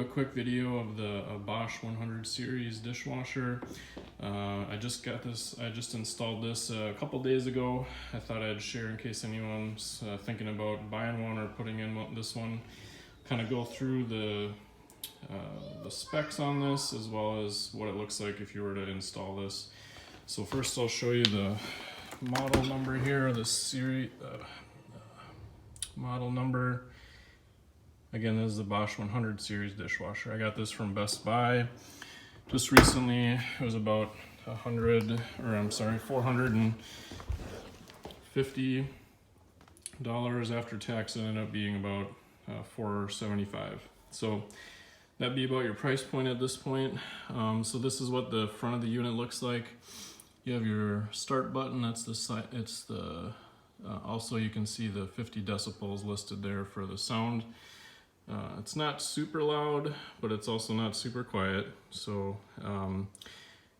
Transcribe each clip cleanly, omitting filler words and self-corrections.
quick video of the Bosch 100 series dishwasher. I just installed this a couple days ago. I thought I'd share in case anyone's thinking about buying one or putting in this one. Kind of go through the specs on this as well as what it looks like if you were to install this. So first I'll show you the model number here, the series model number. Again, this is the Bosch 100 series dishwasher. I got this from Best Buy just recently. It was about $450 after tax. It ended up being about $475. So that'd be about your price point at this point. So this is what the front of the unit looks like. You have your start button. That's the side. It's the also you can see the 50 decibels listed there for the sound. It's not super loud, but it's also not super quiet. So, and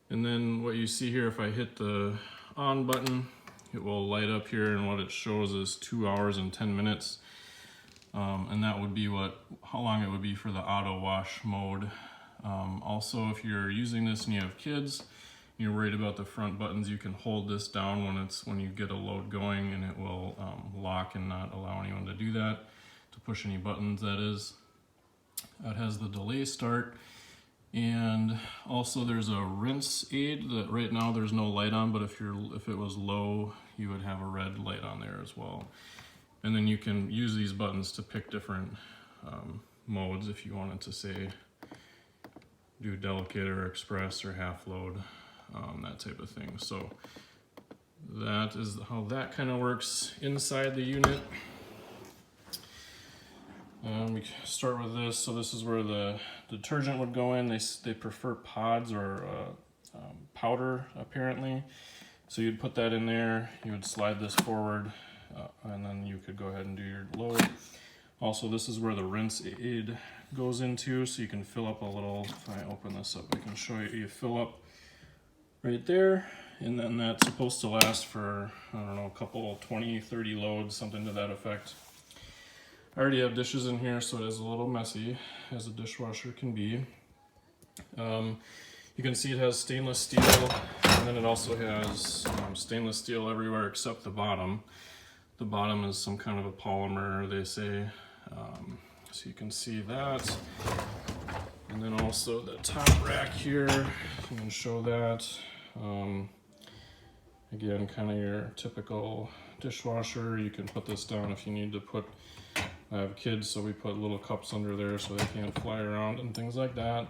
then what you see here, if I hit the on button, it will light up here, and what it shows is 2 hours and 10 minutes. And that would be how long it would be for the auto wash mode. Also, if you're using this and you have kids, you're worried about the front buttons, you can hold this down when you get a load going, and it will lock and not allow anyone to do that. To push any buttons, that is. It has the delay start, and also there's a rinse aid that right now there's no light on, but if it was low, you would have a red light on there as well. And then you can use these buttons to pick different modes if you wanted to, say, do delicate or express or half load, that type of thing. So that is how that kind of works inside the unit. We start with this. So this is where the detergent would go in. They prefer pods or powder, apparently. So you'd put that in there, you would slide this forward, and then you could go ahead and do your load. Also, this is where the rinse aid goes into, so you can fill up a little. If I open this up, I can show you. You fill up right there, and then that's supposed to last for, I don't know, a couple, 20, 30 loads, something to that effect. I already have dishes in here, so it is a little messy, as a dishwasher can be. You can see it has stainless steel, and then it also has stainless steel everywhere except the bottom. The bottom is some kind of a polymer, they say. So you can see that. And then also the top rack here, you can show that. Again, kind of your typical dishwasher. You can put this down if you need to put. I have kids, so we put little cups under there so they can't fly around and things like that.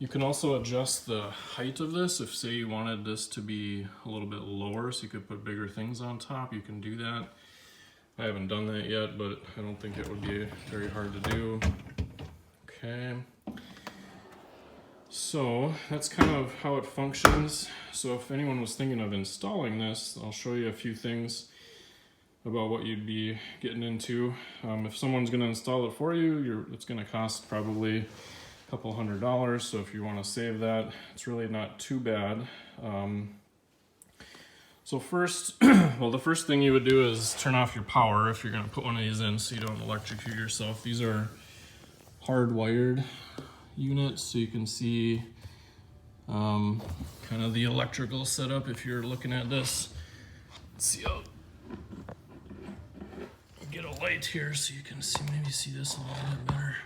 You can also adjust the height of this. If, say, you wanted this to be a little bit lower so you could put bigger things on top, you can do that. I haven't done that yet, but I don't think it would be very hard to do. Okay. So that's kind of how it functions. So if anyone was thinking of installing this, I'll show you a few things about what you'd be getting into. If someone's going to install it for you, it's going to cost probably a couple $100. So if you want to save that, it's really not too bad. So first, the first thing you would do is turn off your power if you're going to put one of these in, so you don't electrocute yourself. These are hardwired units, so you can see kind of the electrical setup if you're looking at this. Let's see how. Get a light here so you can maybe see this a little bit better.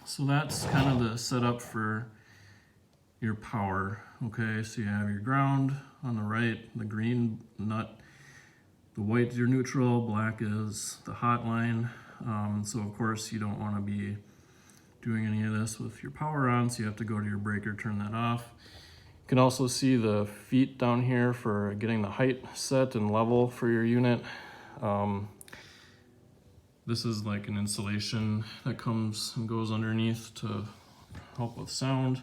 So that's kind of the setup for your power. Okay, so you have your ground on the right, the green nut, the white is your neutral, black is the hot line. So of course you don't want to be doing any of this with your power on, so you have to go to your breaker, turn that off. You can also see the feet down here for getting the height set and level for your unit. This is like an insulation that comes and goes underneath to help with sound.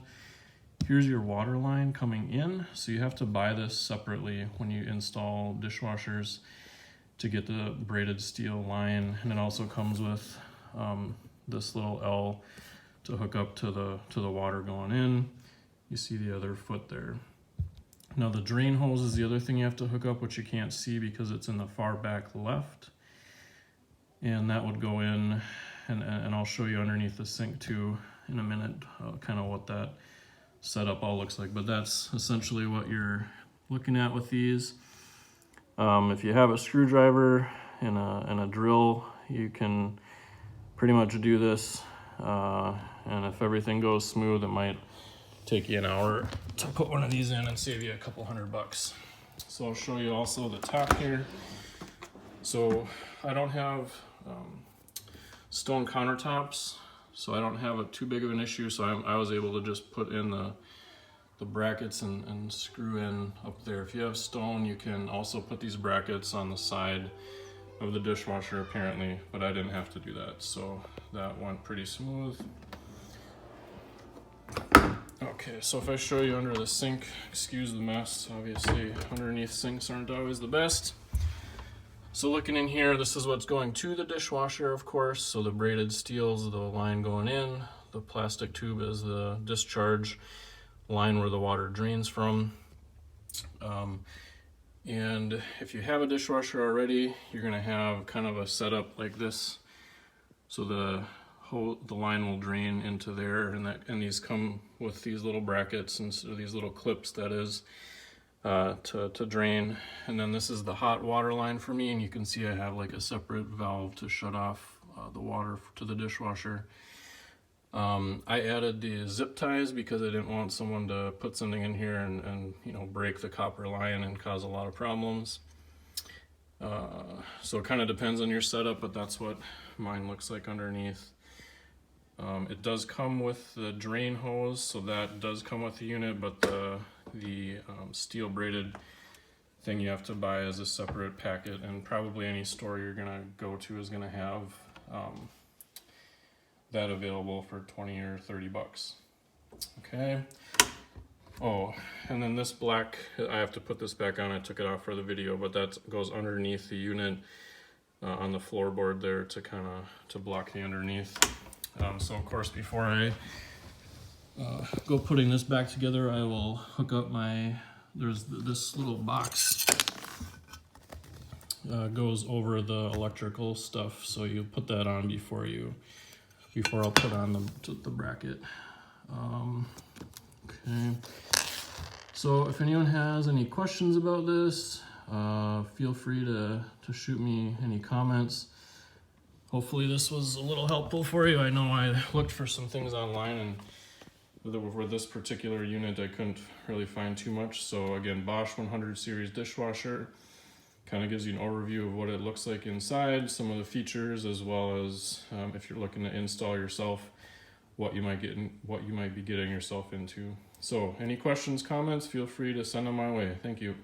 Here's your water line coming in, so you have to buy this separately when you install dishwashers to get the braided steel line, and it also comes with this little L to hook up to the water going in. You see the other foot there. Now the drain hose is the other thing you have to hook up, which you can't see because it's in the far back left. And that would go in and I'll show you underneath the sink too in a minute, kind of what that setup all looks like. But that's essentially what you're looking at with these. If you have a screwdriver and a drill, you can pretty much do this. And if everything goes smooth, it might take you an hour to put one of these in and save you a couple $100. So I'll show you also the top here. So I don't have stone countertops, so I don't have too big of an issue. So I was able to just put in the brackets and screw in up there. If you have stone, you can also put these brackets on the side of the dishwasher apparently, but I didn't have to do that, so that went pretty smooth. Okay, so if I show you under the sink, excuse the mess, obviously underneath sinks aren't always the best. So looking in here, this is what's going to the dishwasher, of course. So the braided steel's the line going in, the plastic tube is the discharge line where the water drains from. And if you have a dishwasher already, you're gonna have kind of a setup like this. So the line will drain into there, and these come with these little brackets and so these little clips, that is, to drain. And then this is the hot water line for me, and you can see I have like a separate valve to shut off the water to the dishwasher. I added the zip ties because I didn't want someone to put something in here and you know, break the copper line and cause a lot of problems. So it kind of depends on your setup, but that's what mine looks like underneath. It does come with the drain hose, so that does come with the unit, but the steel braided thing you have to buy as a separate packet, and probably any store you're gonna go to is gonna have that available for 20 or 30 bucks. Okay. Oh, and then this black, I have to put this back on. I took it off for the video, but that goes underneath the unit on the floorboard there to kind of to block the underneath. So of course, before I go putting this back together, I will hook up there's this little box goes over the electrical stuff, so you put that on before I'll put on the bracket. Okay, so if anyone has any questions about this, feel free to shoot me any comments. Hopefully this was a little helpful for you. I know I looked for some things online, and for this particular unit I couldn't really find too much. So again, Bosch 100 series dishwasher. Kind of gives you an overview of what it looks like inside, some of the features, as well as if you're looking to install yourself, what you might be getting yourself into. So any questions, comments, feel free to send them my way. Thank you.